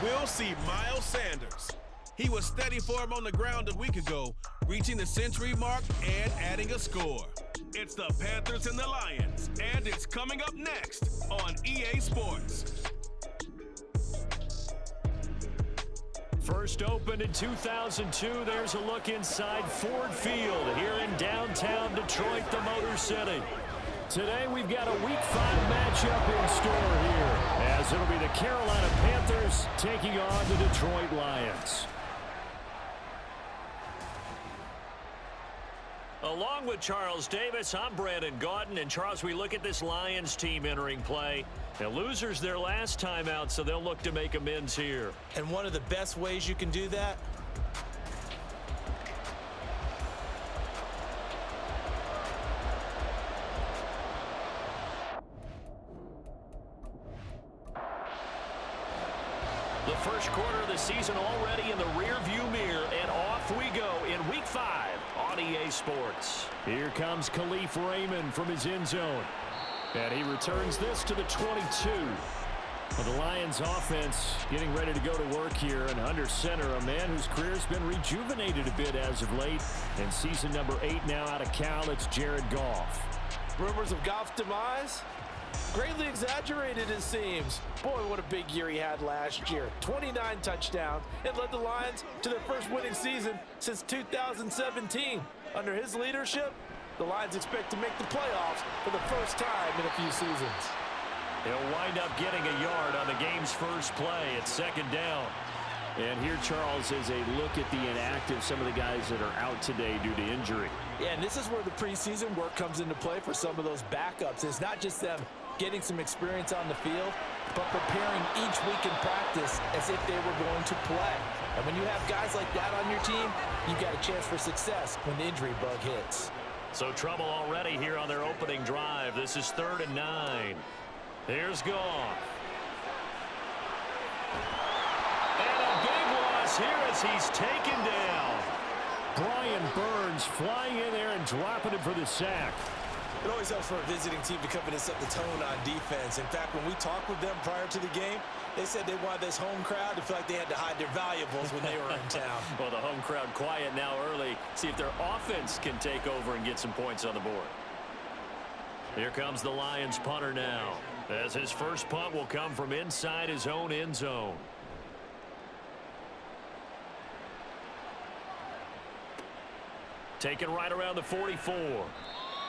we'll see Miles Sanders. He was steady for him on the ground a week ago, reaching the century mark and adding a score. It's the Panthers and the Lions, and it's coming up next on EA Sports. First opened in 2002, there's a look inside Ford Field here in downtown Detroit, the Motor City. Today we've got a Week 5 matchup in store here, as it'll be the Carolina Panthers taking on the Detroit Lions. Along with Charles Davis, I'm Brandon Gaudin. And Charles, we look at this Lions team entering play. Now, losers their last time out, so they'll look to make amends here. And one of the best ways you can do that, the first quarter of the season already in the rearview mirror, and off we go in Week 5 on EA Sports. Here comes Khalif Raymond from his end zone. And he returns this to the 22. Well, the Lions offense getting ready to go to work here, and under center, a man whose career's been rejuvenated a bit as of late. And season number 8 now out of Cal, it's Jared Goff. rumors of Goff's demise? Greatly exaggerated, it seems. Boy, what a big year he had last year. 29 touchdowns and led the Lions to their first winning season since 2017. Under his leadership, the Lions expect to make the playoffs for the first time in a few seasons. He'll wind up getting a yard on the game's first play. It's second down. And here, Charles, is a look at the inactive, some of the guys that are out today due to injury. Yeah, and this is where the preseason work comes into play for some of those backups. It's not just them getting some experience on the field, but preparing each week in practice as if they were going to play. And when you have guys like that on your team, you've got a chance for success when the injury bug hits. So trouble already here on their opening drive. This is 3rd and 9. Here's Goff. And a big loss here as he's taken down. Brian Burns flying in there and dropping it for the sack. It always helps for a visiting team to come in and set the tone on defense. In fact, when we talked with them prior to the game, they said they wanted this home crowd to feel like they had to hide their valuables when they were in town. Well, the home crowd quiet now early. See if their offense can take over and get some points on the board. Here comes the Lions punter now, as his first punt will come from inside his own end zone. Taken right around the 44.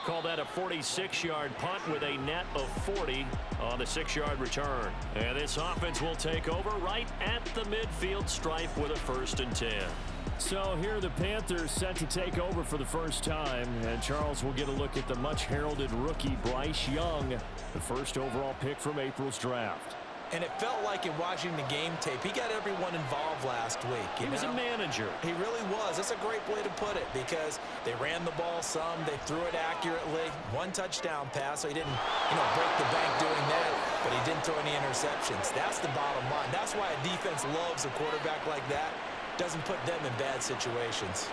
Call that a 46-yard punt with a net of 40 on the 6-yard return. And this offense will take over right at the midfield stripe with a 1st and 10. So here the Panthers set to take over for the first time. And Charles will get a look at the much-heralded rookie Bryce Young, the first overall pick from April's draft. And it felt like in watching the game tape, he got everyone involved last week. He was a manager. He really was. That's a great way to put it because they ran the ball some, they threw it accurately. 1 touchdown pass, so he didn't, break the bank doing that, but he didn't throw any interceptions. That's the bottom line. That's why a defense loves a quarterback like that. Doesn't put them in bad situations.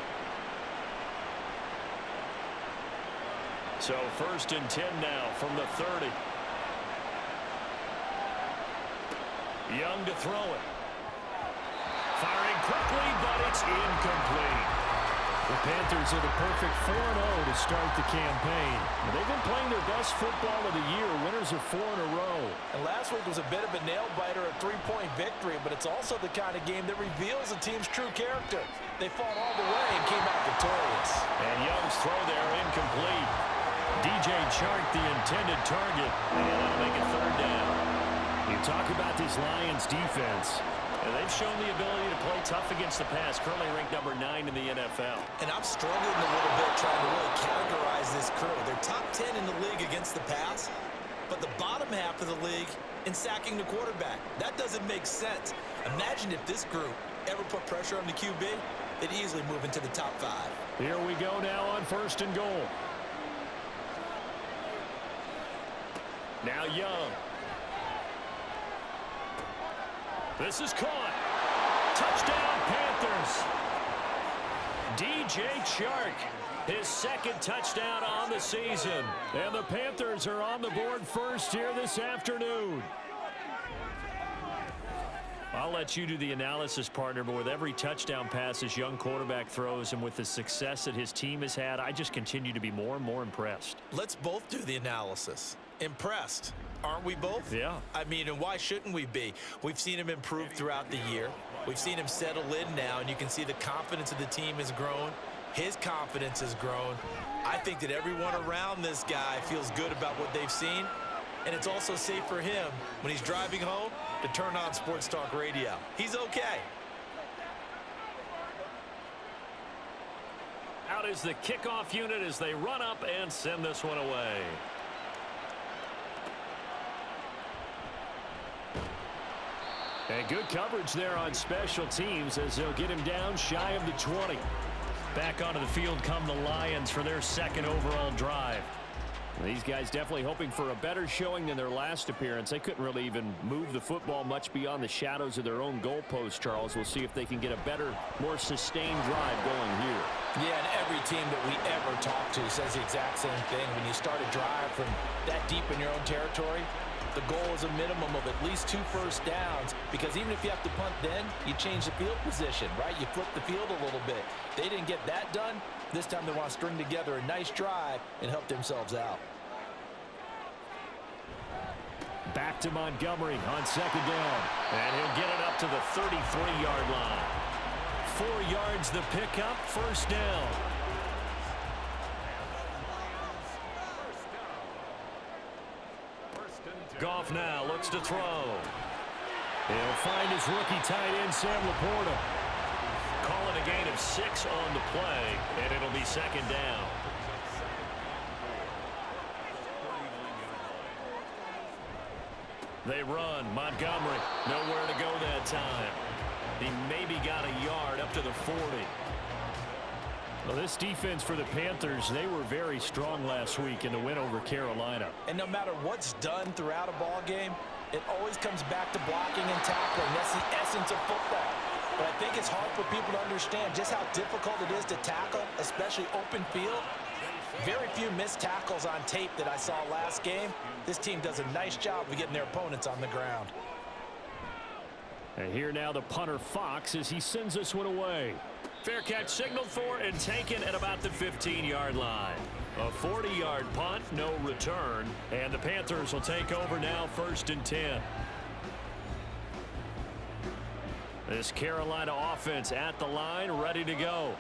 So 1st and 10 now from the 30. Young to throw it. Firing quickly, but it's incomplete. The Panthers are the perfect 4-0 to start the campaign. They've been playing their best football of the year. Winners of 4 in a row. And last week was a bit of a nail-biter, a 3-point victory, but it's also the kind of game that reveals a team's true character. They fought all the way and came out victorious. And Young's throw there incomplete. DJ Chark, the intended target, and that'll make it 3rd down. You talk about this Lions defense, and they've shown the ability to play tough against the pass, currently ranked number 9 in the NFL. And I'm struggling a little bit trying to really categorize this crew. They're top 10 in the league against the pass, but the bottom half of the league in sacking the quarterback. That doesn't make sense. Imagine if this group ever put pressure on the QB, they'd easily move into the top 5. Here we go now on 1st and goal. Now Young. This is caught. Touchdown, Panthers. DJ Chark, his 2nd touchdown on the season. And the Panthers are on the board first here this afternoon. I'll let you do the analysis, partner, but with every touchdown pass this young quarterback throws and with the success that his team has had, I just continue to be more and more impressed. Let's both do the analysis. Impressed. Aren't we both? Yeah. I mean, and why shouldn't we be? We've seen him improve throughout the year. We've seen him settle in now, and you can see the confidence of the team has grown. His confidence has grown. I think that everyone around this guy feels good about what they've seen, and it's also safe for him when he's driving home to turn on Sports Talk Radio. He's okay. Out is the kickoff unit as they run up and send this one away. And good coverage there on special teams as they'll get him down shy of the 20. Back onto the field come the Lions for their second overall drive. These guys definitely hoping for a better showing than their last appearance. They couldn't really even move the football much beyond the shadows of their own goalpost, Charles. We'll see if they can get a better, more sustained drive going here. Yeah, and every team that we ever talk to says the exact same thing. When you start a drive from that deep in your own territory, the goal is a minimum of at least 2 first downs, because even if you have to punt then, you change the field position, right? You flip the field a little bit. They didn't get that done. This time they want to string together a nice drive and help themselves out. Back to Montgomery on second down. And he'll get it up to the 33-yard line. 4 yards the pickup, first down. Goff now looks to throw. He'll find his rookie tight end, Sam Laporta. Call it a gain of 6 on the play, and it'll be second down. They run. Montgomery, nowhere to go that time. He maybe got a yard up to the 40. Well, this defense for the Panthers, they were very strong last week in the win over Carolina. And no matter what's done throughout a ball game, it always comes back to blocking and tackling. That's the essence of football. But I think it's hard for people to understand just how difficult it is to tackle, especially open field. Very few missed tackles on tape that I saw last game. This team does a nice job of getting their opponents on the ground. And here now the punter Fox as he sends this one away. Fair catch signaled for and taken at about the 15-yard line. A 40-yard punt, no return. And the Panthers will take over now, 1st and 10. This Carolina offense at the line, ready to go.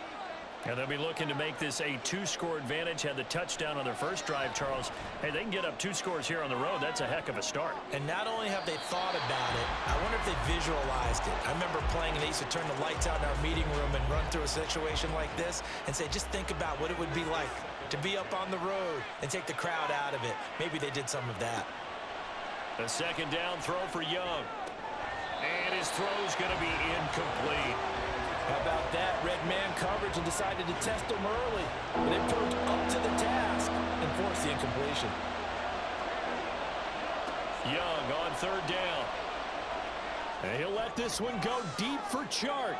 And they'll be looking to make this a 2-score advantage. Had the touchdown on their first drive, Charles. Hey, they can get up 2 scores here on the road. That's a heck of a start. And not only have they thought about it, I wonder if they visualized it. I remember playing and they used to turn the lights out in our meeting room and run through a situation like this and say, just think about what it would be like to be up on the road and take the crowd out of it. Maybe they did some of that. A second down throw for Young. And his throw's going to be incomplete. How about that? Red man coverage and decided to test him early. And it proved up to the task and forced the incompletion. Young on 3rd down. And he'll let this one go deep for Chark.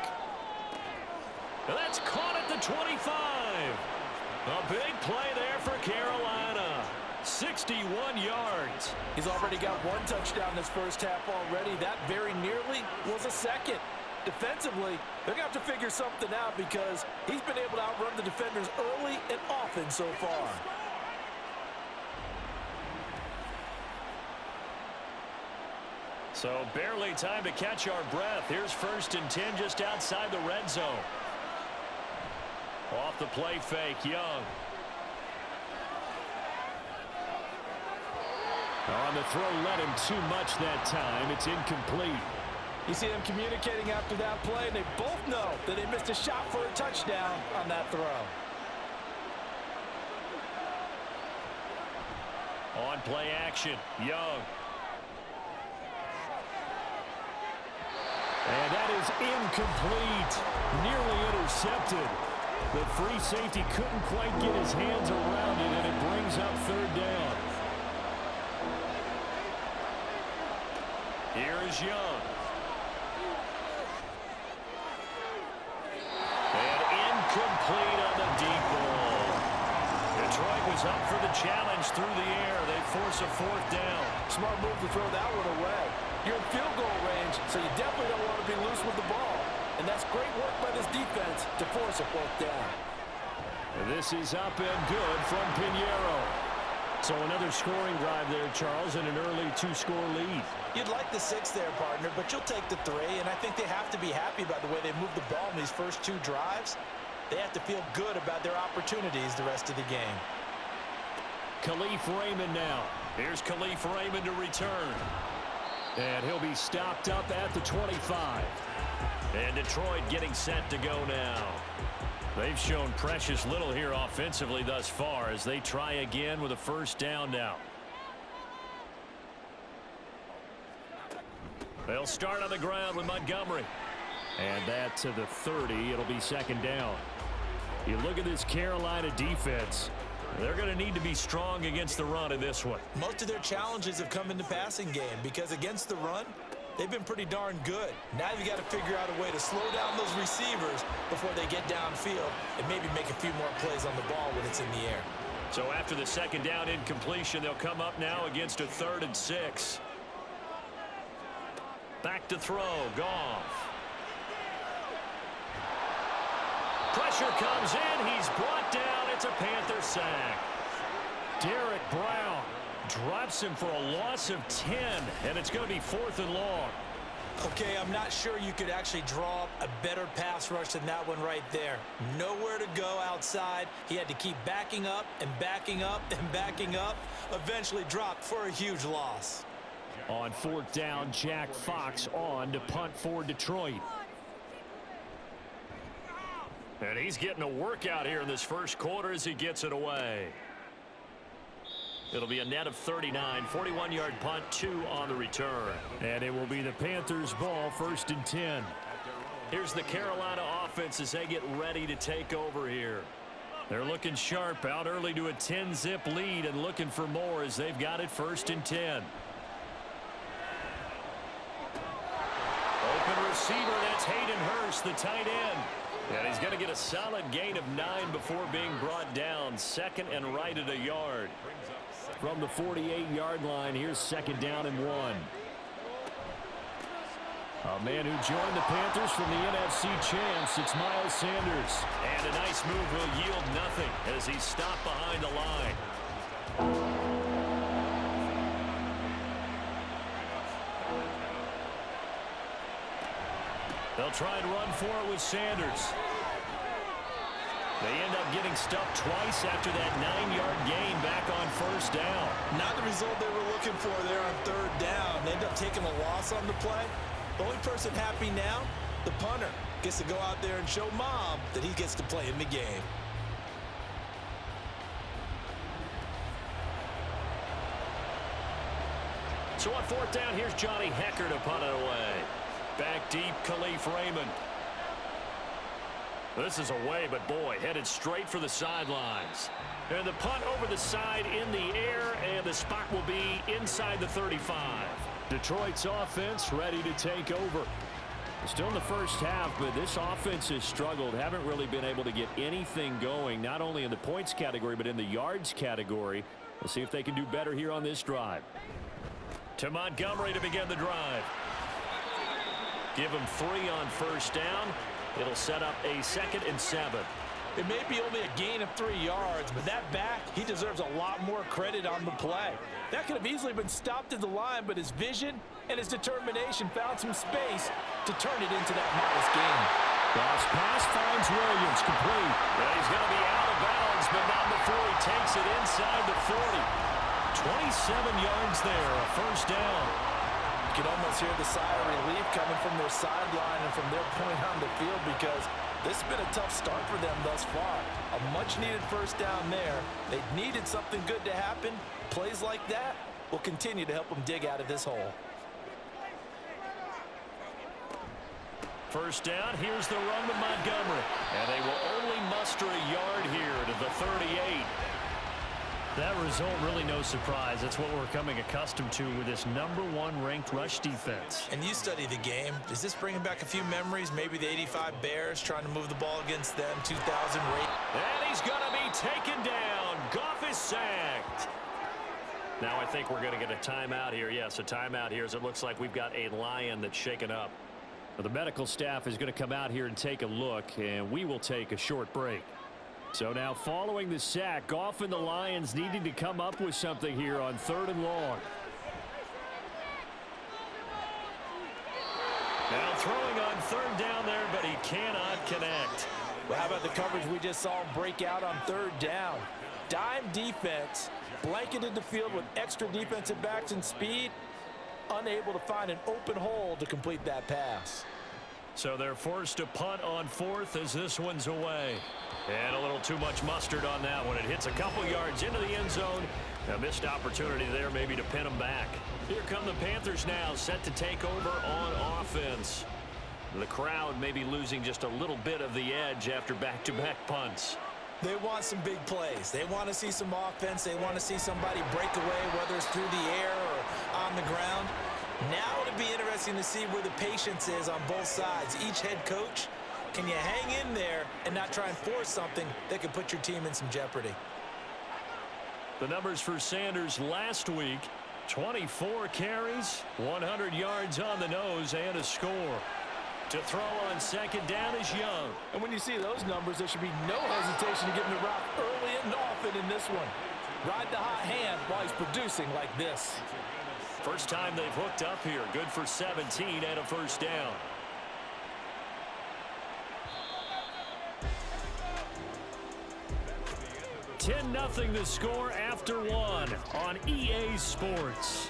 And that's caught at the 25. A big play there for Carolina. 61 yards. He's already got 1 touchdown this first half already. That very nearly was a second. Defensively, they're going to have to figure something out because he's been able to outrun the defenders early and often so far. So barely time to catch our breath. Here's 1st and 10 just outside the red zone. Off the play fake, Young. On the throw, let him too much that time. It's incomplete. You see them communicating after that play, and they both know that they missed a shot for a touchdown on that throw. On play action, Young. And that is incomplete. Nearly intercepted. The free safety couldn't quite get his hands around it, and it brings up 3rd down. Here is Young. Complete on the deep ball. Detroit was up for the challenge through the air. They force a 4th down. Smart move to throw that one away. You're in field goal range, so you definitely don't want want to be loose with the ball. And that's great work by this defense to force a fourth down. And this is up and good from Pinheiro. So another scoring drive there, Charles, and an early 2-score lead. You'd like the 6 there, partner, but you'll take the 3, and I think they have to be happy about the way they moved the ball in these first 2 drives. They have to feel good about their opportunities the rest of the game. Khalif Raymond now. Here's Khalif Raymond to return. And he'll be stopped up at the 25. And Detroit getting set to go now. They've shown precious little here offensively thus far as they try again with a first down now. They'll start on the ground with Montgomery. And that to the 30. It'll be second down. You look at this Carolina defense. They're going to need to be strong against the run in this one. Most of their challenges have come in the passing game because against the run, they've been pretty darn good. Now you've got to figure out a way to slow down those receivers before they get downfield and maybe make a few more plays on the ball when it's in the air. So after the second down incompletion, they'll come up now against a 3rd and 6. Back to throw, Goff. Pressure comes in, he's brought down, it's a Panther sack. Derek Brown drops him for a loss of 10, and it's going to be 4th and long. Okay, I'm not sure you could actually draw up a better pass rush than that one right there. Nowhere to go outside. He had to keep backing up and backing up and backing up. Eventually dropped for a huge loss. On 4th down, Jack Fox on to punt for Detroit. And he's getting a workout here in this first quarter as he gets it away. It'll be a net of 39, 41-yard punt, 2 on the return. And it will be the Panthers' ball, 1st and 10. Here's the Carolina offense as they get ready to take over here. They're looking sharp, out early to a 10-zip lead and looking for more as they've got it 1st and 10. Open receiver, that's Hayden Hurst, the tight end. And he's going to get a solid gain of 9 before being brought down. 2nd and right at a yard. From the 48-yard line, here's 2nd down and 1. A man who joined the Panthers from the NFC champs, it's Miles Sanders. And a nice move will yield nothing as he's stopped behind the line. They'll try and run for it with Sanders. They end up getting stuffed twice after that 9-yard gain back on 1st down. Not the result they were looking for there on 3rd down. They end up taking a loss on the play. The only person happy now, the punter, gets to go out there and show Mom that he gets to play in the game. So on 4th down, here's Johnny Hecker to punt it away. Back deep, Khalif Raymond. This is away, but boy, headed straight for the sidelines. And the punt over the side in the air, and the spot will be inside the 35. Detroit's offense ready to take over. Still in the first half, but this offense has struggled. Haven't really been able to get anything going, not only in the points category, but in the yards category. We'll see if they can do better here on this drive. To Montgomery to begin the drive. Give him 3 on 1st down. It'll set up a 2nd and 7. It may be only a gain of 3 yards, but that back, he deserves a lot more credit on the play. That could have easily been stopped at the line, but his vision and his determination found some space to turn it into that modest gain. Cross pass finds Williams, complete. Well, he's going to be out of bounds, but not before he takes it inside the 40. 27 yards there, a 1st down. You can almost hear the sigh of relief coming from their sideline and from their point on the field because this has been a tough start for them thus far. A much-needed 1st down there. They needed something good to happen. Plays like that will continue to help them dig out of this hole. 1st down, here's the run to Montgomery. And they will only muster a yard here to the 38. That result, really no surprise. That's what we're coming accustomed to with this #1 ranked rush defense. And you study the game. Is this bringing back a few memories? Maybe the '85 Bears trying to move the ball against them, 2000 rate. And he's going to be taken down. Goff is sacked. Now I think we're going to get a timeout here. Yes, a timeout here as it looks like we've got a Lion that's shaken up. Well, the medical staff is going to come out here and take a look, and we will take a short break. So now following the sack, often the Lions needing to come up with something here on 3rd and long. Now throwing on 3rd down there, but he cannot connect. Well, how about the coverage we just saw him break out on 3rd down? Dime defense, blanketed the field with extra defensive backs and speed, unable to find an open hole to complete that pass. So they're forced to punt on 4th as this one's away. And a little too much mustard on that one. It hits a couple yards into the end zone. A missed opportunity there maybe to pin them back. Here come the Panthers now, set to take over on offense. The crowd may be losing just a little bit of the edge after back-to-back punts. They want some big plays. They want to see some offense. They want to see somebody break away, whether it's through the air or on the ground. Now it'll be interesting to see where the patience is on both sides. Each head coach, can you hang in there and not try and force something that could put your team in some jeopardy? The numbers for Sanders last week, 24 carries, 100 yards on the nose, and a score. To throw on 2nd down is Young. And when you see those numbers, there should be no hesitation to give him the rock early and often in this one. Ride the hot hand while he's producing like this. First time they've hooked up here. Good for 17 and a 1st down. $10-0 the score after 1 on EA Sports.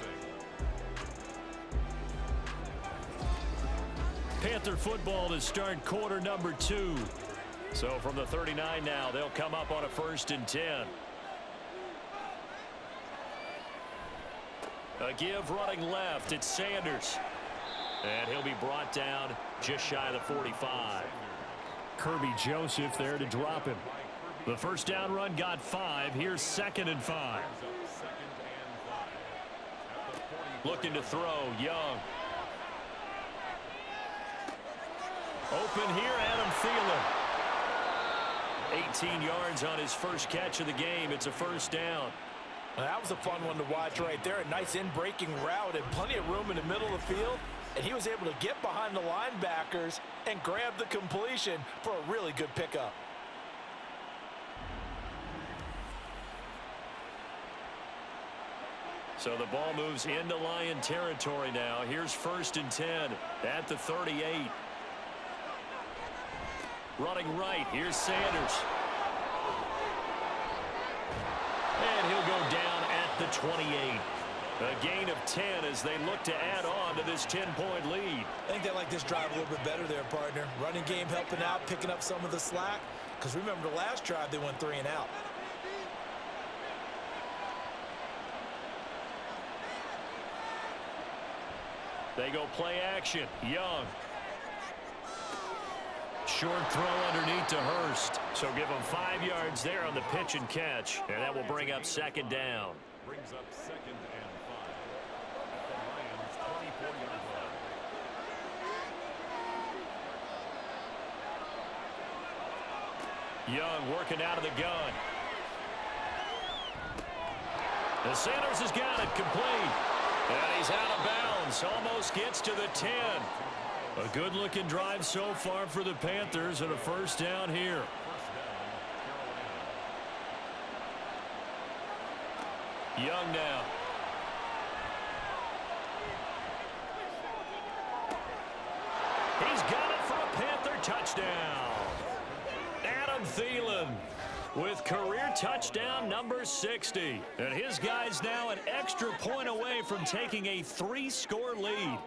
Panther football to start quarter number 2. So from the 39 now, they'll come up on a 1st and 10. A give running left. It's Sanders. And he'll be brought down just shy of the 45. Kirby Joseph there to drop him. The 1st down run got 5. Here's 2nd and 5. Looking to throw, Young. Open here, Adam Thielen. 18 yards on his first catch of the game. It's a 1st down. Well, that was a fun one to watch right there. A nice in-breaking route and plenty of room in the middle of the field. And he was able to get behind the linebackers and grab the completion for a really good pickup. So the ball moves into Lion territory now. Here's 1st and 10 at the 38. Running right, here's Sanders. And he'll go down at the 28. A gain of 10 as they look to add on to this 10-point lead. I think they like this drive a little bit better there, partner. Running game helping out, picking up some of the slack. Because remember the last drive, they went 3 and out. They go play action. Young. Short throw underneath to Hurst. So give him 5 yards there on the pitch and catch. And that will bring up 2nd down. Brings up 2nd and 5 at the Lions' 24-yard line. Young working out of the gun. And Sanders has got it complete. And he's out of bounds. Almost gets to the 10. A good-looking drive so far for the Panthers and a 1st down here. Young now. He's got it for a Panther touchdown. Adam Thielen with career touchdown number 60. And his guy's now an extra point away from taking a 3-score lead.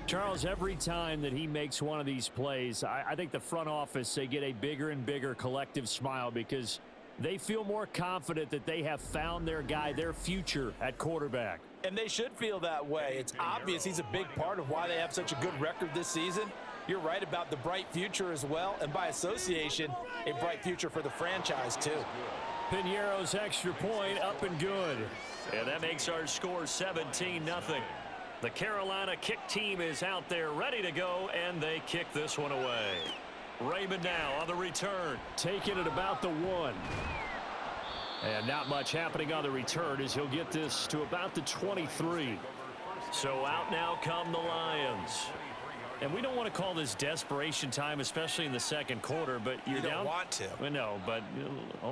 Charles, every time that he makes one of these plays, I think the front office, they get a bigger and bigger collective smile because they feel more confident that they have found their guy, their future at quarterback. And they should feel that way. It's obvious he's a big part of why they have such a good record this season. You're right about the bright future as well, and by association, a bright future for the franchise too. Piñeiro's extra point up and good. And that makes our score 17-0. The Carolina kick team is out there ready to go, and they kick this one away. Raymond now on the return, taking it about the 1. And not much happening on the return as he'll get this to about the 23. So out now come the Lions. And we don't want to call this desperation time, especially in the second quarter, but you're down. You don't want to. Well, no, but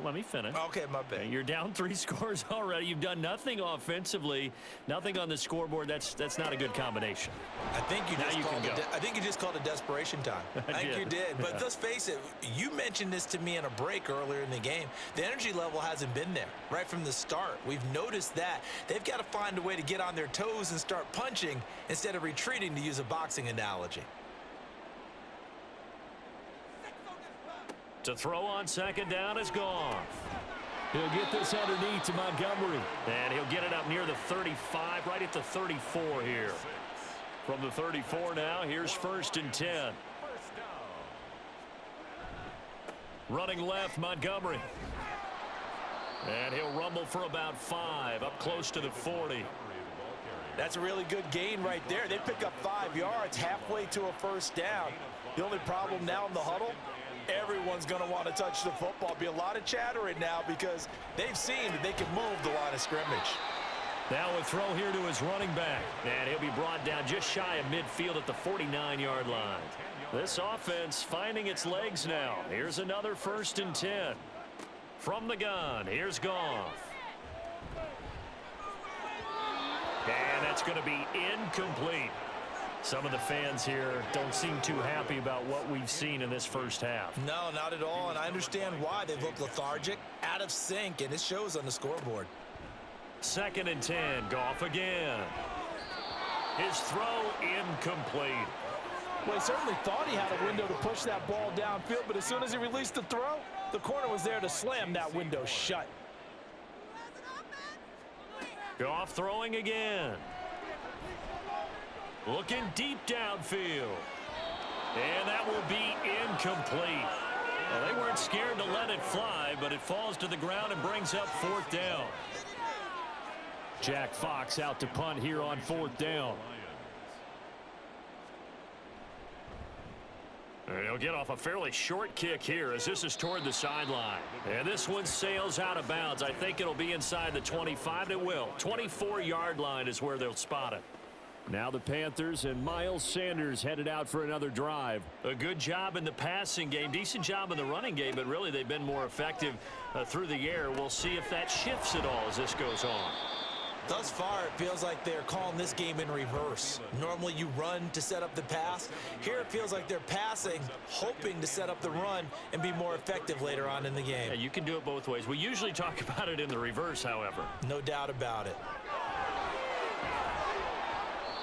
let me finish. Okay, my bad. You're down 3 scores already. You've done nothing offensively, nothing on the scoreboard. That's not a good combination. I think you just called it desperation time. I think you did. But let's face it, you mentioned this to me in a break earlier in the game. The energy level hasn't been there right from the start. We've noticed that. They've got to find a way to get on their toes and start punching instead of retreating, to use a boxing analogy. To throw on second down is Goff. He'll get this underneath to Montgomery. And he'll get it up near the 35, right at the 34 here. From the 34 now, here's 1st and 10. Running left, Montgomery. And he'll rumble for about 5, up close to the 40. That's a really good gain right there. They pick up 5 yards halfway to a first down. The only problem now in the huddle, everyone's going to want to touch the football. Be a lot of chattering now because they've seen that they can move the line of scrimmage. Now a throw here to his running back. And he'll be brought down just shy of midfield at the 49-yard line. This offense finding its legs now. Here's another 1st and 10. From the gun, here's Goff. And that's going to be incomplete. Some of the fans here don't seem too happy about what we've seen in this first half. No, not at all, and I understand why. They look lethargic, out of sync, and it shows on the scoreboard. 2nd and 10, Goff again. His throw incomplete. Well, he certainly thought he had a window to push that ball downfield, but as soon as he released the throw, the corner was there to slam that window shut. Goff throwing again. Looking deep downfield. And that will be incomplete. Well, they weren't scared to let it fly, but it falls to the ground and brings up 4th down. Jack Fox out to punt here on 4th down. And he'll get off a fairly short kick here as this is toward the sideline. And this one sails out of bounds. I think it'll be inside the 25. It will. 24-yard line is where they'll spot it. Now the Panthers and Miles Sanders headed out for another drive. A good job in the passing game, decent job in the running game, but really they've been more effective through the air. We'll see if that shifts at all as this goes on. Thus far, it feels like they're calling this game in reverse. Normally you run to set up the pass. Here it feels like they're passing, hoping to set up the run and be more effective later on in the game. Yeah, you can do it both ways. We usually talk about it in the reverse, however. No doubt about it.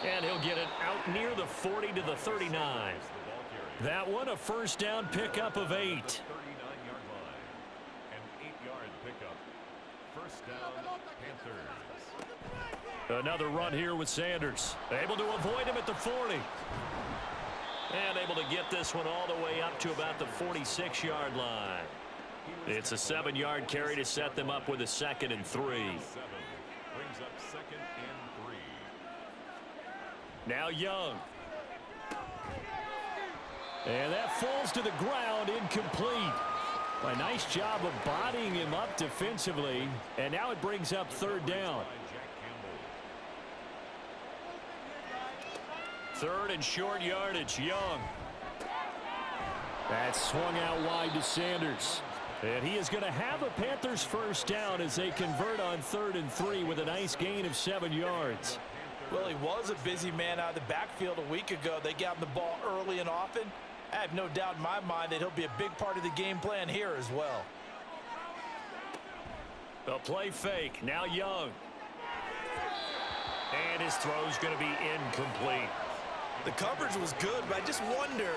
And he'll get it out near the 40 to the 39. That one a first down pickup of 8. 39-yard line. An 8-yard pickup. First down, Panthers. Another run here with Sanders. Able to avoid him at the 40. And able to get this one all the way up to about the 46-yard line. It's a 7-yard carry to set them up with a 2nd and 3. Brings up 2nd and 3. Now Young. And that falls to the ground, incomplete. A nice job of bodying him up defensively. And now it brings up 3rd down. 3rd and short yardage, Young. That's swung out wide to Sanders. And he is going to have a Panthers first down as they convert on 3rd and 3 with a nice gain of 7 yards. Well, he was a busy man out of the backfield a week ago. They got him the ball early and often. I have no doubt in my mind that he'll be a big part of the game plan here as well. A play fake. Now Young. And his throw's going to be incomplete. The coverage was good, but I just wonder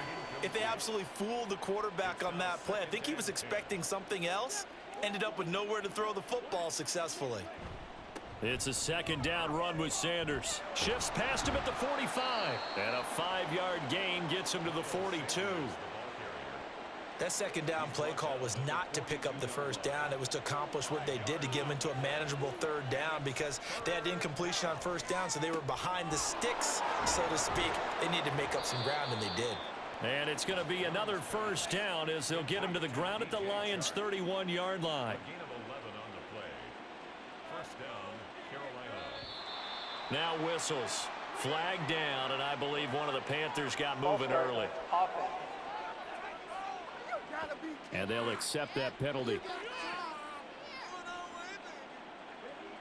if they absolutely fooled the quarterback on that play. I think he was expecting something else. Ended up with nowhere to throw the football successfully. It's a 2nd down run with Sanders. Shifts past him at the 45. And a 5-yard gain gets him to the 42. That 2nd down play call was not to pick up the first down. It was to accomplish what they did to get them into a manageable 3rd down because they had incompletion on first down, so they were behind the sticks, so to speak. They needed to make up some ground, and they did. And it's going to be another first down as they'll get him to the ground at the Lions' 31-yard line. Gain of 11 on the play. First down, Carolina. Now whistles. Flag down, and I believe one of the Panthers got moving early. And they'll accept that penalty.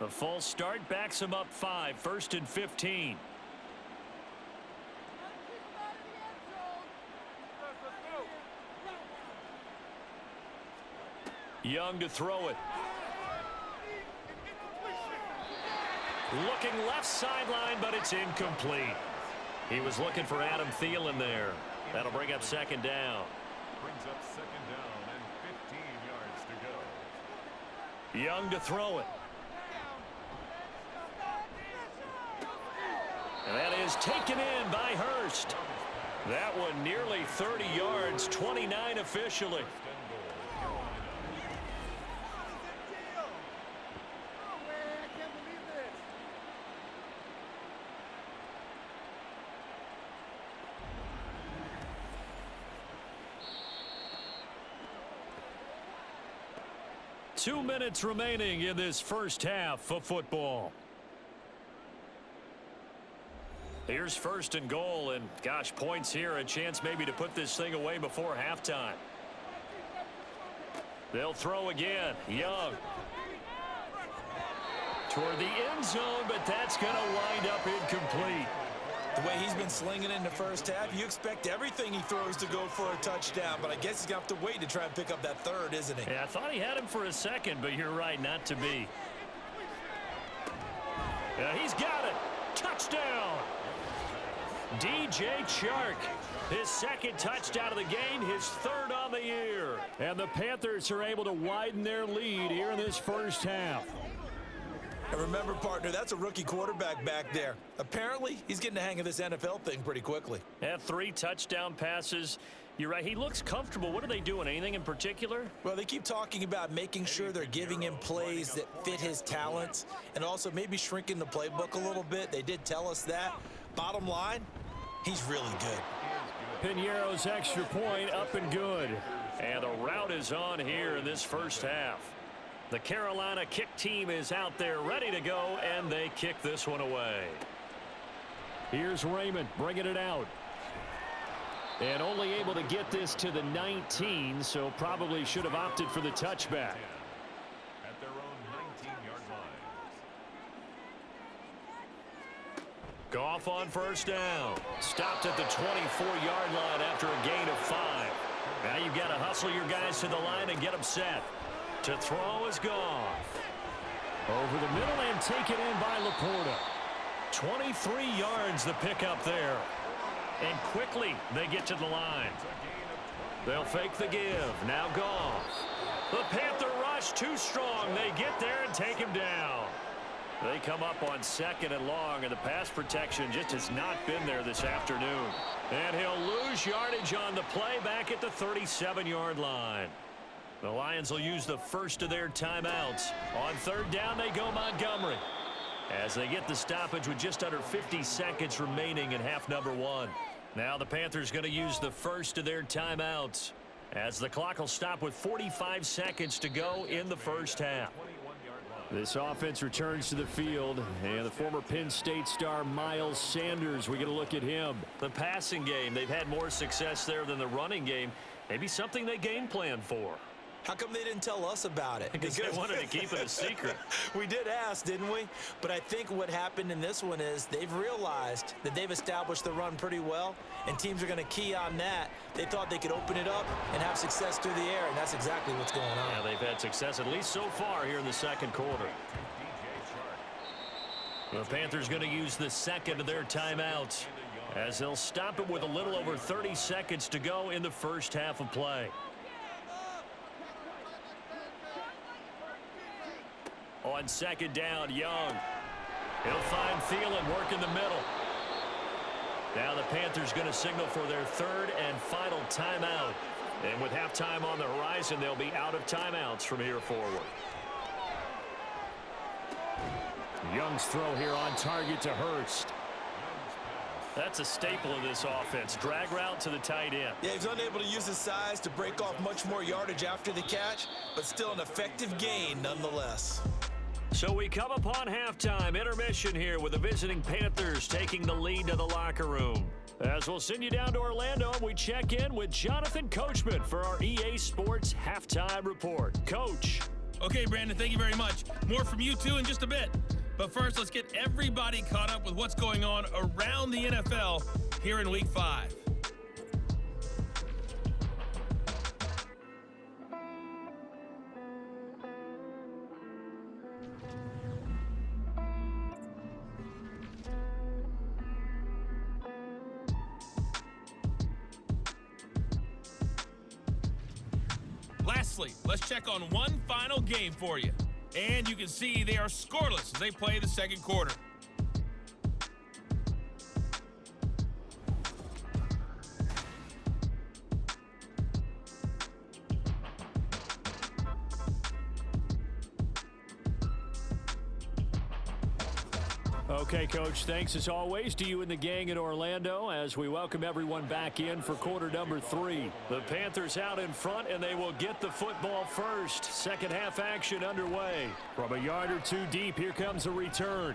The false start backs them up 5, 1st and 15. Young to throw it. Looking left sideline, but it's incomplete. He was looking for Adam Thielen there. That'll bring up 2nd down. Brings up 2nd down and 15 yards to go. Young to throw it. And that is taken in by Hurst. That one nearly 30 yards, 29 officially. 2 minutes remaining in this first half of football. Here's 1st and goal, and gosh, points here, a chance maybe to put this thing away before halftime. They'll throw again. Young. Toward the end zone, but that's going to wind up incomplete. The way he's been slinging in the first half, you expect everything he throws to go for a touchdown, but I guess he's going to have to wait to try and pick up that 3rd, isn't he? Yeah, I thought he had him for a second, but you're right, not to be. Yeah, he's got it. Touchdown. DJ Chark, his 2nd touchdown of the game, his 3rd on the year. And the Panthers are able to widen their lead here in this first half. And remember, partner, that's a rookie quarterback back there. Apparently, he's getting the hang of this NFL thing pretty quickly. Yeah, 3 touchdown passes. You're right, he looks comfortable. What are they doing? Anything in particular? Well, they keep talking about making sure they're giving him plays that fit his talents and also maybe shrinking the playbook a little bit. They did tell us that. Bottom line, he's really good. Piñeiro's extra point up and good. And the route is on here in this first half. The Carolina kick team is out there ready to go, and they kick this one away. Here's Raymond bringing it out. And only able to get this to the 19, so probably should have opted for the touchback. At their own 19-yard line. Goff on 1st down. Stopped at the 24-yard line after a gain of 5. Now you've got to hustle your guys to the line and get them set. To throw is Goff. Over the middle and taken in by Laporta. 23 yards the pickup there. And quickly they get to the line. They'll fake the give. Now Goff. The Panther rush too strong. They get there and take him down. They come up on 2nd and long, and the pass protection just has not been there this afternoon. And he'll lose yardage on the play back at the 37-yard line. The Lions will use the first of their timeouts. On 3rd down, they go Montgomery. As they get the stoppage with just under 50 seconds remaining in half number 1. Now the Panthers going to use the first of their timeouts, as the clock will stop with 45 seconds to go in the first half. This offense returns to the field, and the former Penn State star Miles Sanders, we're going to look at him. The passing game, they've had more success there than the running game. Maybe something they game plan for. How come they didn't tell us about it? Because they wanted to keep it a secret. We did ask, didn't we? But I think what happened in this one is they've realized that they've established the run pretty well, and teams are going to key on that. They thought they could open it up and have success through the air, and that's exactly what's going on. Yeah, they've had success at least so far here in the 2nd quarter. The Panthers going to use the 2nd of their timeouts, as they'll stop it with a little over 30 seconds to go in the first half of play. On 2nd down, Young. He'll find Thielen working the middle. Now the Panthers going to signal for their 3rd and final timeout. And with halftime on the horizon, they'll be out of timeouts from here forward. Young's throw here on target to Hurst. That's a staple of this offense. Drag route to the tight end. Yeah, he's unable to use his size to break off much more yardage after the catch, but still an effective gain nonetheless. So we come upon halftime, intermission here with the visiting Panthers taking the lead to the locker room. As we'll send you down to Orlando, and we check in with Jonathan Coachman for our EA Sports Halftime Report. Coach. Okay, Brandon, thank you very much. More from you two in just a bit. But first, let's get everybody caught up with what's going on around the NFL here in Week 5. Lastly, let's check on one final game for you. And you can see they are scoreless as they play the second quarter. Okay, Coach, thanks as always to you and the gang in Orlando as we welcome everyone back in for quarter number 3. The Panthers out in front, and they will get the football first. Second half action underway. From a yard or two deep, here comes a return.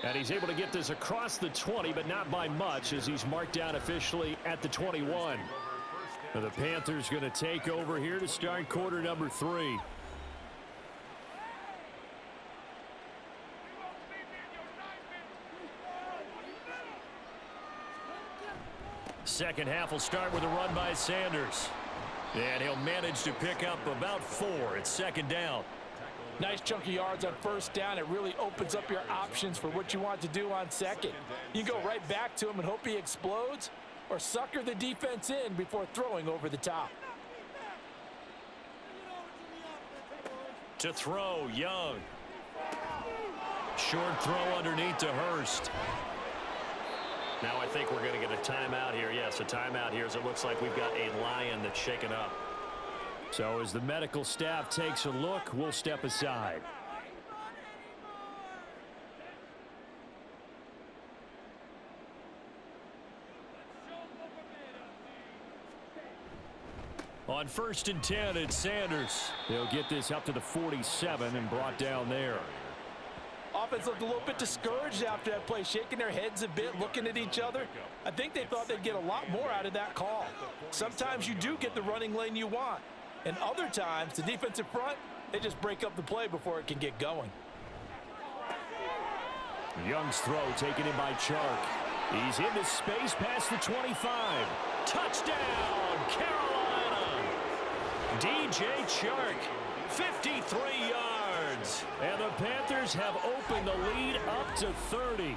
And he's able to get this across the 20, but not by much as he's marked down officially at the 21. Now the Panthers going to take over here to start quarter number 3. Second half will start with a run by Sanders. And he'll manage to pick up about 4. It's second down. Nice chunk of yards on first down. It really opens up your options for what you want to do on second. You go right back to him and hope he explodes, or sucker the defense in before throwing over the top. To throw, Young. Short throw underneath to Hurst. Now I think we're going to get a timeout here. Yes, a timeout here as it looks like we've got a Lion that's shaken up. So as the medical staff takes a look, we'll step aside. On 1st and 10, it's Sanders. They'll get this up to the 47 and brought down there. Offense looked a little bit discouraged after that play, shaking their heads a bit, looking at each other. I think they thought they'd get a lot more out of that call. Sometimes you do get the running lane you want, and other times, the defensive front, they just break up the play before it can get going. Young's throw taken in by Chark. He's into space past the 25. Touchdown, Carolina! DJ Chark, 53 yards. And the Panthers have opened the lead up to 30.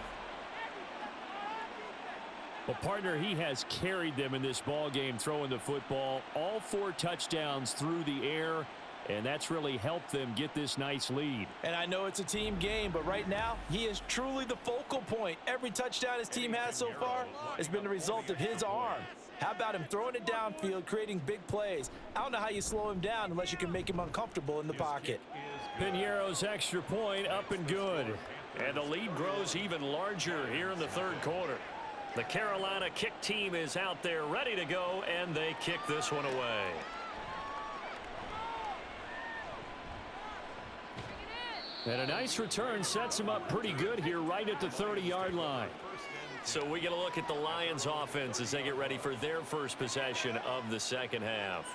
Well, partner, he has carried them in this ball game throwing the football. All 4 touchdowns through the air, and that's really helped them get this nice lead. And I know it's a team game, but right now, he is truly the focal point. Every touchdown his team has so far has been the result of his arm. How about him throwing it downfield, creating big plays? I don't know how you slow him down unless you can make him uncomfortable in the pocket. Piñeiro's extra point up and good. And the lead grows even larger here in the third quarter. The Carolina kick team is out there ready to go, and they kick this one away. And a nice return sets him up pretty good here right at the 30-yard line. So we get a look at the Lions offense as they get ready for their first possession of the second half.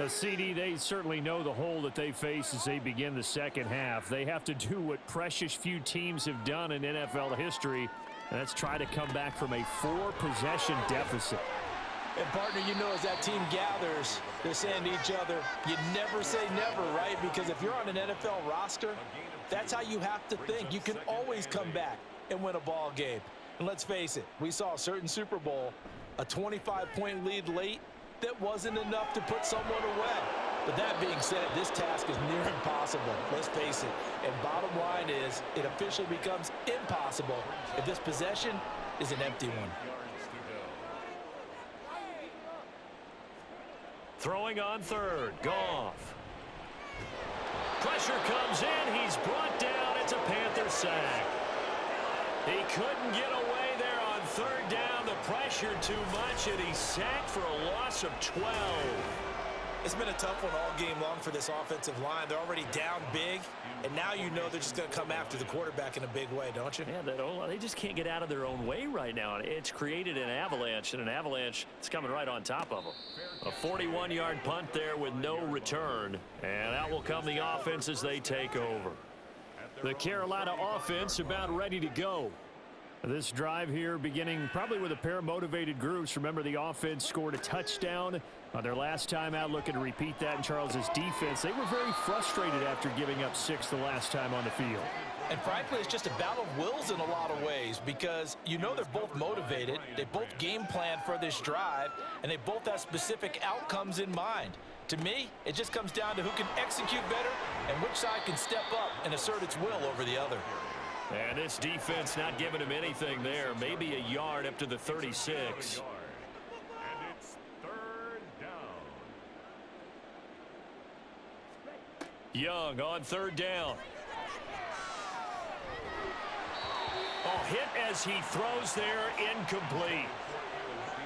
CD, they certainly know the hole that they face as they begin the second half. They have to do what precious few teams have done in NFL history, and that's try to come back from a 4-possession deficit. And partner, you know, as that team gathers, they're saying to each other, you never say never, right? Because if you're on an NFL roster, that's how you have to think. You can always come back and win a ball game. And let's face it, we saw a certain Super Bowl, a 25-point lead late, that wasn't enough to put someone away. But that being said, this task is near impossible. Let's face it. And bottom line is, it officially becomes impossible if this possession is an empty one. Throwing on third, Goff. Pressure comes in, he's brought down, it's a Panther sack. He couldn't get away there on third down, the pressure too much, and he's sacked for a loss of 12. It's been a tough one all game long for this offensive line. They're already down big, and now you know they're just going to come after the quarterback in a big way, don't you? Yeah, they just can't get out of their own way right now. It's created an avalanche, and an avalanche is coming right on top of them. A 41-yard punt there with no return, and out will come the offense as they take over. The Carolina offense about ready to go. This drive here beginning probably with a pair of motivated groups. Remember, the offense scored a touchdown on their last time out, looking to repeat that in Charles's defense. They were very frustrated after giving up 6 the last time on the field. And frankly, it's just a battle of wills in a lot of ways because you know they're both motivated. They both game plan for this drive, and they both have specific outcomes in mind. To me, it just comes down to who can execute better and which side can step up and assert its will over the other. And this defense not giving him anything there. Maybe a yard up to the 36. And it's 3rd down. Young on 3rd down. Oh, hit as he throws there, incomplete.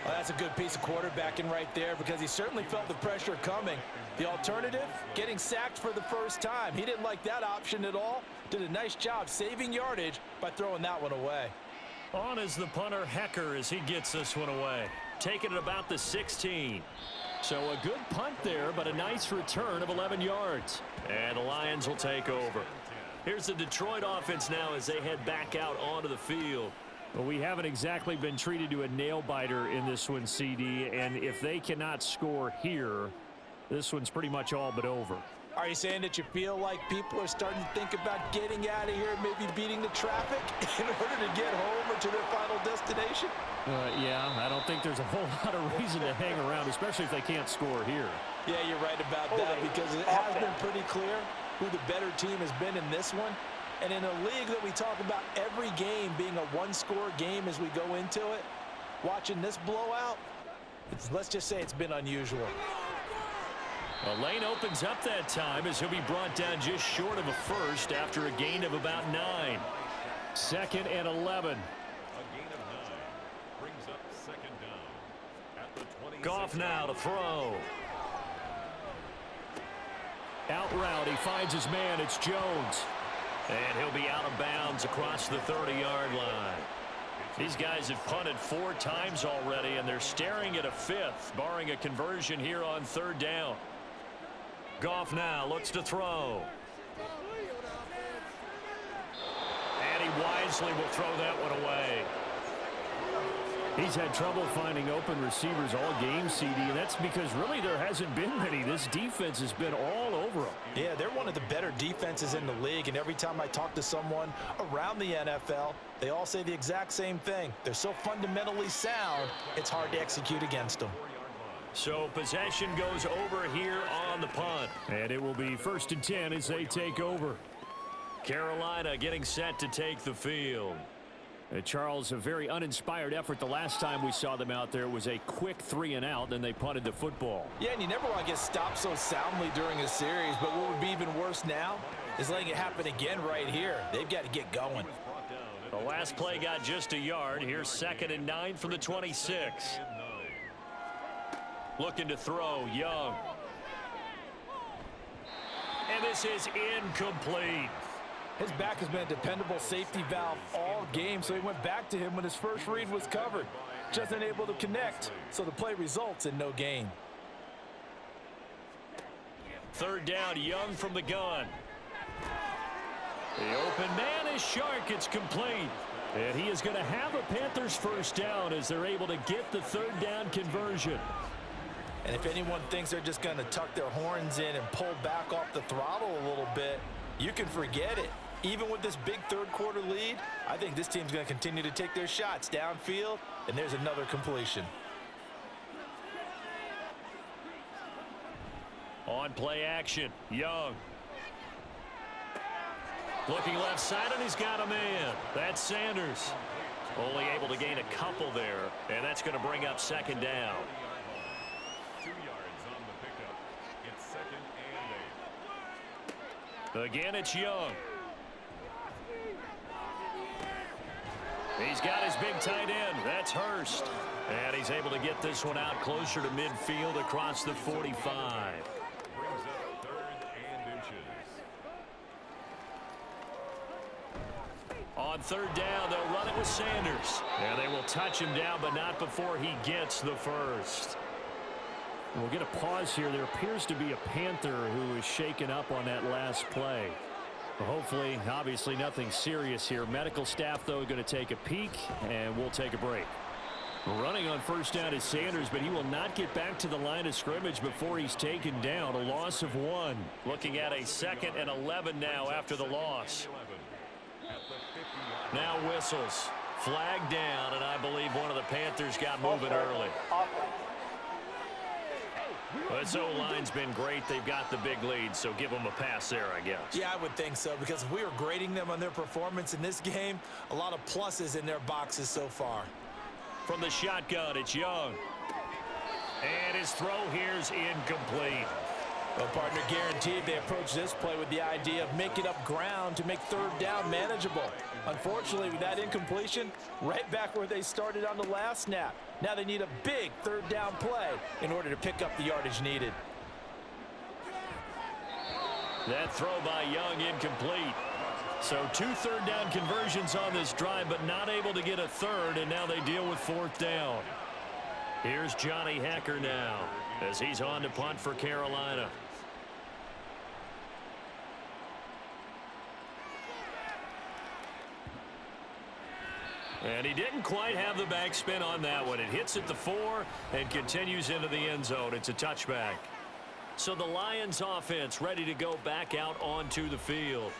Well, that's a good piece of quarterbacking right there because he certainly felt the pressure coming. The alternative, getting sacked for the first time. He didn't like that option at all. Did a nice job saving yardage by throwing that one away. On is the punter Hecker as he gets this one away. Taking it about the 16. So a good punt there, but a nice return of 11 yards. And the Lions will take over. Here's the Detroit offense now as they head back out onto the field. Well, we haven't exactly been treated to a nail-biter in this one, CD, and if they cannot score here, this one's pretty much all but over. Are you saying that you feel like people are starting to think about getting out of here, maybe beating the traffic in order to get home or to their final destination? Yeah, I don't think there's a whole lot of reason to hang around, especially if they can't score here. Yeah, you're right about that because it has been pretty clear who the better team has been in this one. And in a league that we talk about every game being a one-score game as we go into it, watching this blowout, let's just say it's been unusual. The lane opens up that time as he'll be brought down just short of a first after a gain of about 9. 2nd and 11. A gain of 9 brings up 2nd down at the 26. Goff now to throw. Out route, he finds his man. It's Jones. And he'll be out of bounds across the 30-yard line. These guys have punted 4 times already, and they're staring at a 5th, barring a conversion here on 3rd down. Goff now looks to throw. And he wisely will throw that one away. He's had trouble finding open receivers all game, CD, and that's because really there hasn't been many. This defense has been all over them. Yeah, they're one of the better defenses in the league, and every time I talk to someone around the NFL, they all say the exact same thing. They're so fundamentally sound, it's hard to execute against them. So possession goes over here on the punt. And it will be 1st and 10 as they take over. Carolina getting set to take the field. Charles, a very uninspired effort. The last time we saw them out there was a quick 3 and out, and they punted the football. Yeah, and you never want to get stopped so soundly during a series, but what would be even worse now is letting it happen again right here. They've got to get going. The last play got just a yard. Here's 2nd and 9 from the 26. Looking to throw, Young. And this is incomplete. His back has been a dependable safety valve all game, so he went back to him when his first read was covered. Just unable to connect, so the play results in no gain. 3rd down, Young from the gun. The open man is Shark. It's complete. And he is going to have a Panthers 1st down as they're able to get the 3rd down conversion. And if anyone thinks they're just going to tuck their horns in and pull back off the throttle a little bit, you can forget it. Even with this big 3rd quarter lead, I think this team's going to continue to take their shots downfield, and there's another completion. On play action, Young. Looking left side, and he's got a man. That's Sanders. Only able to gain a couple there, and that's going to bring up 2nd down. 2 yards on the pickup. It's 2nd and 8. Again, it's Young. He's got his big tight end. That's Hurst. And he's able to get this one out closer to midfield across the 45. Brings up 3rd and inches. On 3rd down, they'll run it with Sanders. And they will touch him down, but not before he gets the first. We'll get a pause here. There appears to be a Panther who is shaken up on that last play. Well, hopefully, obviously, nothing serious here. Medical staff, though, going to take a peek, and we'll take a break. Running on 1st down is Sanders, but he will not get back to the line of scrimmage before he's taken down. A loss of 1. Looking at a 2nd and 11 now after the loss. Now whistles. Flag down, and I believe one of the Panthers got moving early. This O-line's been great. They've got the big lead, so give them a pass there, I guess. Yeah, I would think so, because if we were grading them on their performance in this game, a lot of pluses in their boxes so far. From the shotgun, it's Young. And his throw here's incomplete. Well, partner, guaranteed they approach this play with the idea of making up ground to make 3rd down manageable. Unfortunately, with that incompletion, right back where they started on the last snap. Now they need a big 3rd down play in order to pick up the yardage needed. That throw by Young incomplete. So 2 3rd down conversions on this drive, but not able to get a 3rd, and now they deal with 4th down. Here's Johnny Hecker now as he's on to punt for Carolina. And he didn't quite have the backspin on that one. It hits at the 4 and continues into the end zone. It's a touchback. So the Lions offense ready to go back out onto the field.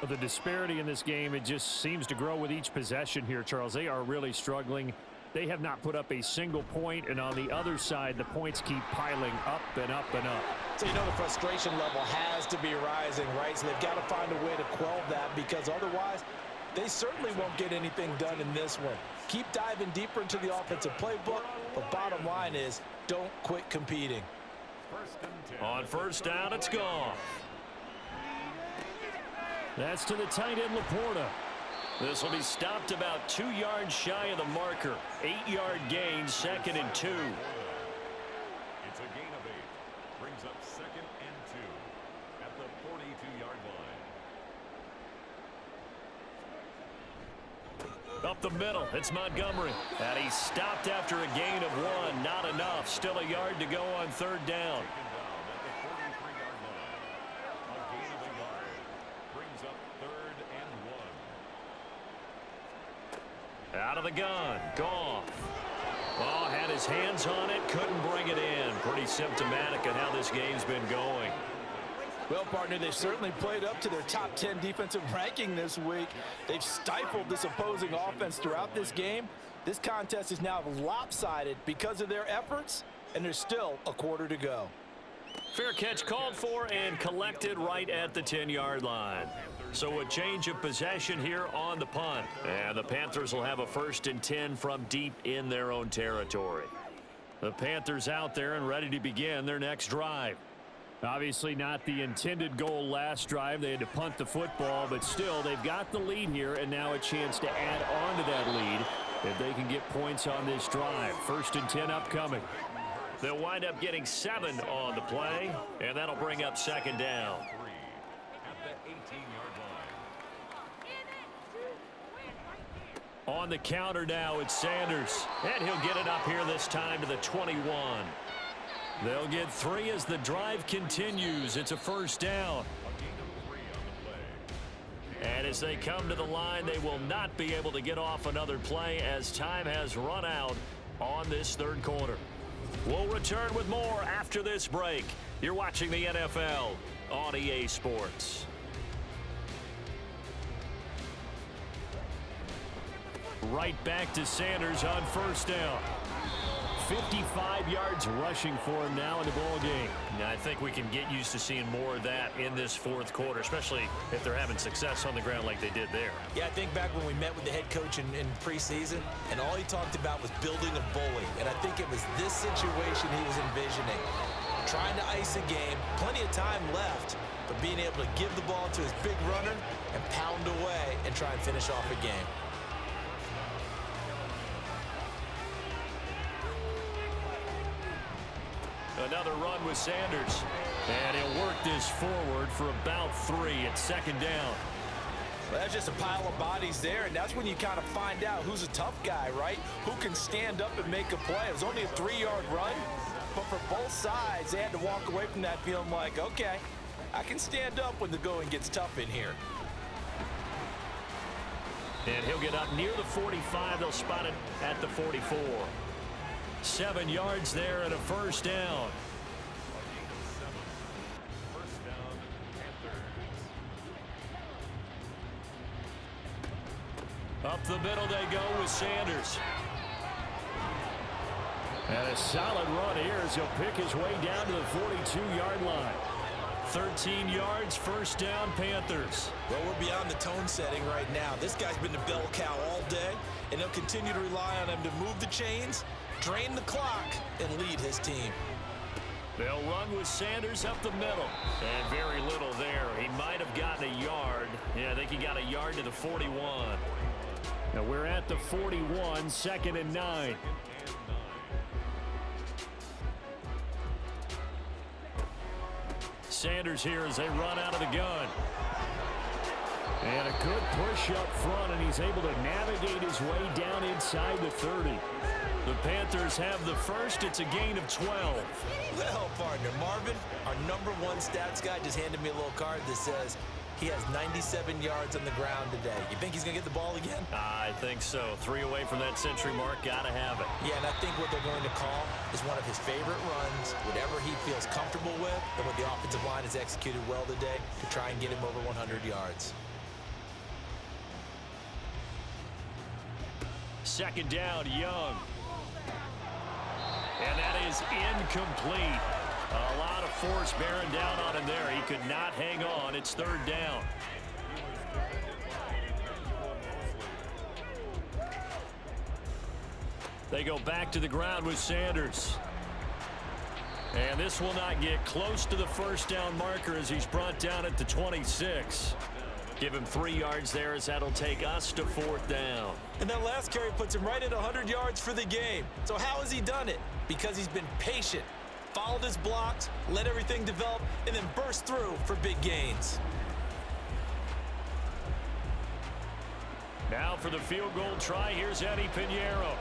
Well, the disparity in this game, it just seems to grow with each possession here, Charles. They are really struggling. They have not put up a single point, and on the other side, the points keep piling up and up and up. So you know the frustration level has to be rising, right? So they've got to find a way to quell that, because otherwise they certainly won't get anything done in this one. Keep diving deeper into the offensive playbook, but bottom line is don't quit competing. On 1st down, it's gone. That's to the tight end, Laporta. This will be stopped about 2 yards shy of the marker. 8-yard gain, 2nd and 2. It's a gain of 8. Brings up 2nd and 2 at the 42-yard line. Up the middle, it's Montgomery. And he's stopped after a gain of 1. Not enough. Still a yard to go on 3rd down. Out of the gun, Goff. Oh, had his hands on it, couldn't bring it in. Pretty symptomatic of how this game's been going. Well, partner, they've certainly played up to their top 10 defensive ranking this week. They've stifled this opposing offense throughout this game. This contest is now lopsided because of their efforts, and there's still a quarter to go. Fair catch called for and collected right at the 10-yard line. So a change of possession here on the punt. And the Panthers will have a 1st and 10 from deep in their own territory. The Panthers out there and ready to begin their next drive. Obviously not the intended goal last drive. They had to punt the football, but still they've got the lead here, and now a chance to add on to that lead if they can get points on this drive. 1st and 10 upcoming. They'll wind up getting 7 on the play, and that'll bring up 2nd down. On the counter now, it's Sanders. And he'll get it up here this time to the 21. They'll get 3 as the drive continues. It's a 1st down. And as they come to the line, they will not be able to get off another play as time has run out on this 3rd quarter. We'll return with more after this break. You're watching the NFL on EA Sports. Right back to Sanders on 1st down. 55 yards rushing for him now in the ball game. Now, I think we can get used to seeing more of that in this 4th quarter, especially if they're having success on the ground like they did there. Yeah, I think back when we met with the head coach in preseason, and all he talked about was building a bully. And I think it was this situation he was envisioning. Trying to ice a game, plenty of time left, but being able to give the ball to his big runner and pound away and try and finish off a game. Another run with Sanders. And he'll work this forward for about 3 at second down. Well, that's just a pile of bodies there, and that's when you kind of find out who's a tough guy, right? Who can stand up and make a play. It was only a 3-yard run, but for both sides, they had to walk away from that feeling like, okay, I can stand up when the going gets tough in here. And he'll get up near the 45. They'll spot it at the 44. 7 yards there and a first down. First down, Panthers. Up the middle they go with Sanders. And a solid run here as he'll pick his way down to the 42-yard line. 13 yards, first down, Panthers. Well, we're beyond the tone setting right now. This guy's been the bell cow all day, and they'll continue to rely on him to move the chains, drain the clock, and lead his team. They'll run with Sanders up the middle. And very little there. He might have gotten a yard. Yeah, I think he got a yard to the 41. Now we're at the 41, 2nd and 9. Sanders here as they run out of the gun. And a good push up front, and he's able to navigate his way down inside the 30. The Panthers have the first. It's a gain of 12. Well, partner, Marvin, our #1 stats guy, just handed me a little card that says he has 97 yards on the ground today. You think he's going to get the ball again? I think so. 3 away from that century mark. Got to have it. Yeah, and I think what they're going to call is one of his favorite runs, whatever he feels comfortable with, and what the offensive line has executed well today to try and get him over 100 yards. Second down, Young. And that is incomplete. A lot of force bearing down on him there. He could not hang on. It's 3rd down. They go back to the ground with Sanders. And this will not get close to the first down marker as he's brought down at the 26. Give him 3 yards there as that'll take us to 4th down. And that last carry puts him right at 100 yards for the game. So how has he done it? Because he's been patient, followed his blocks, let everything develop, and then burst through for big gains. Now for the field goal try, here's Eddie Pinheiro.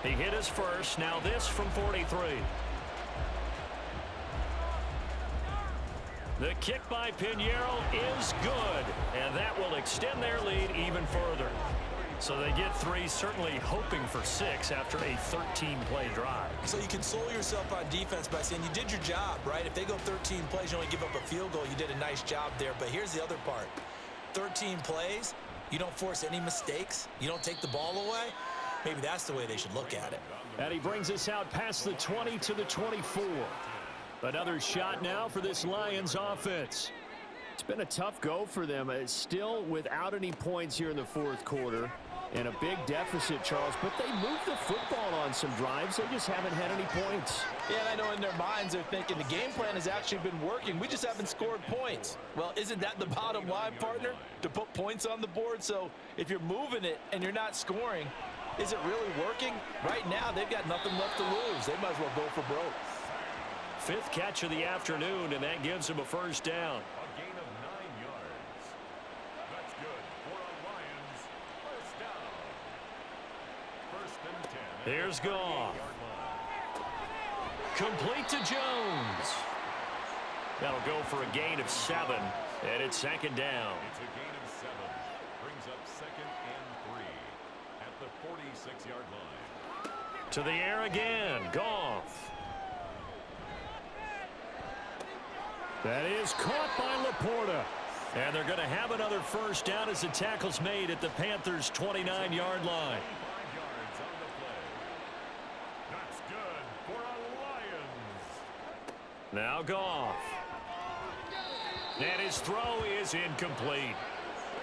He hit his first, now this from 43. The kick by Pinheiro is good, and that will extend their lead even further. So they get 3, certainly hoping for 6 after a 13-play drive. So you console yourself on defense by saying you did your job, right? If they go 13 plays, you only give up a field goal, you did a nice job there. But here's the other part. 13 plays, you don't force any mistakes, you don't take the ball away. Maybe that's the way they should look at it. And he brings us out past the 20 to the 24. Another shot now for this Lions offense. It's been a tough go for them. It's still without any points here in the 4th quarter. And a big deficit, Charles. But they moved the football on some drives. They just haven't had any points. Yeah, and I know in their minds they're thinking the game plan has actually been working. We just haven't scored points. Well, isn't that the bottom line, partner? To put points on the board. So if you're moving it and you're not scoring, is it really working? Right now, they've got nothing left to lose. They might as well go for broke. 5th catch of the afternoon, and that gives him a first down. A gain of 9 yards. That's good for a Lions first down. 1st and 10. Here's Goff. Complete to Jones. That'll go for a gain of 7, and it's 2nd down. It's a gain of 7. Brings up 2nd and 3 at the 46-yard line. To the air again. Goff. That is caught by Laporta. And they're going to have another first down as the tackle's made at the Panthers' 29-yard line. 5 yards on the play. That's good for a Lions. Now Goff. And his throw is incomplete.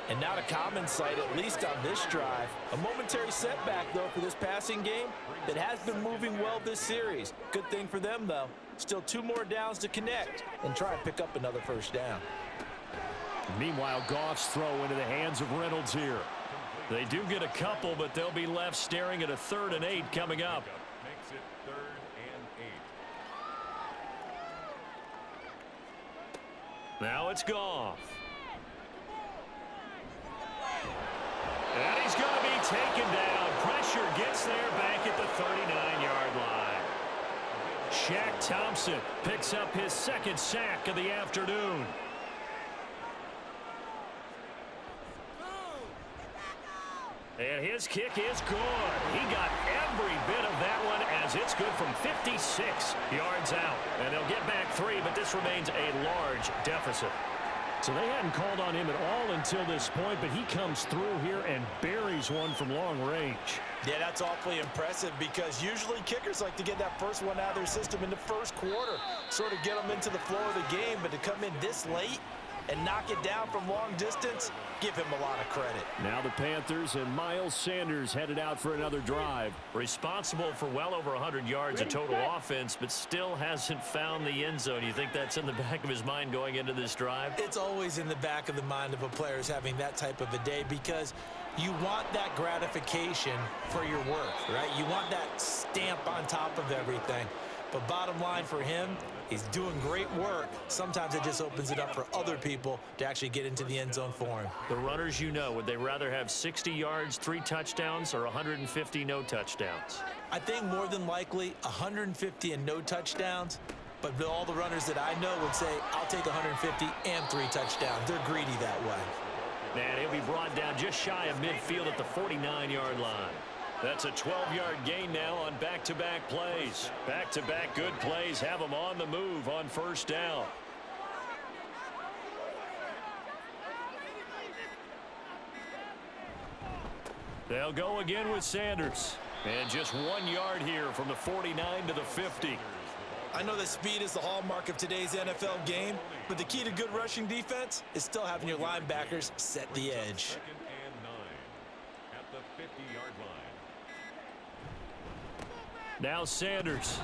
And not a common sight, at least on this drive. A momentary setback, though, for this passing game that has been moving well this series. Good thing for them, though. Still 2 more downs to connect and try and pick up another first down. Meanwhile, Goff's throw into the hands of Reynolds here. They do get a couple, but they'll be left staring at a 3rd and 8 coming up. Makes it 3rd and Now it's Goff. And he's going to be taken down. Pressure gets there back at the 39-yard line. Shaq Thompson picks up his second sack of the afternoon. And his kick is good. He got every bit of that one as it's good from 56 yards out. And they'll get back 3, but this remains a large deficit. So they hadn't called on him at all until this point, but he comes through here and buries one from long range. Yeah, that's awfully impressive because usually kickers like to get that first one out of their system in the first quarter, sort of get them into the flow of the game, but to come in this late and knock it down from long distance, give him a lot of credit. Now the Panthers and Miles Sanders headed out for another drive. Responsible for well over 100 yards of total offense, but still hasn't found the end zone. You think that's in the back of his mind going into this drive? It's always in the back of the mind of a player is having that type of a day because you want that gratification for your work, right? You want that stamp on top of everything. But bottom line for him, he's doing great work. Sometimes it just opens it up for other people to actually get into the end zone for him. The runners, you know, would they rather have 60 yards, 3 touchdowns, or 150 no touchdowns? I think more than likely 150 and no touchdowns. But all the runners that I know would say, I'll take 150 and 3 touchdowns. They're greedy that way. And he'll be brought down just shy of midfield at the 49-yard line. That's a 12-yard gain now on back-to-back plays. Back-to-back good plays have them on the move on first down. They'll go again with Sanders. And just 1 yard here from the 49 to the 50. I know that speed is the hallmark of today's NFL game, but the key to good rushing defense is still having your linebackers set the edge. 2nd and 9 at the 50-yard line. Now Sanders.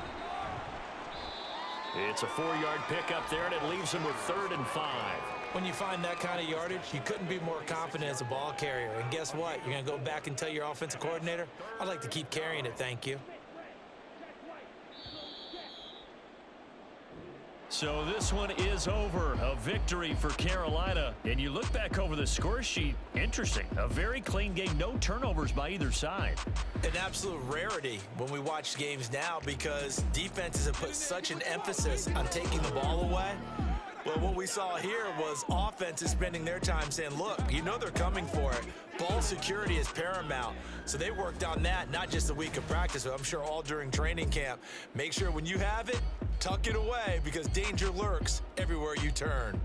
It's a 4-yard pickup there, and it leaves him with 3rd and 5. When you find that kind of yardage, you couldn't be more confident as a ball carrier. And guess what? You're going to go back and tell your offensive coordinator, I'd like to keep carrying it, thank you. So this one is over. A victory for Carolina. And you look back over the score sheet, interesting. A very clean game, no turnovers by either side. An absolute rarity when we watch games now because defenses have put such an emphasis on taking the ball away. Well, what we saw here was offenses spending their time saying, look, you know they're coming for it. Ball security is paramount. So they worked on that, not just a week of practice, but I'm sure all during training camp. Make sure when you have it, tuck it away because danger lurks everywhere you turn.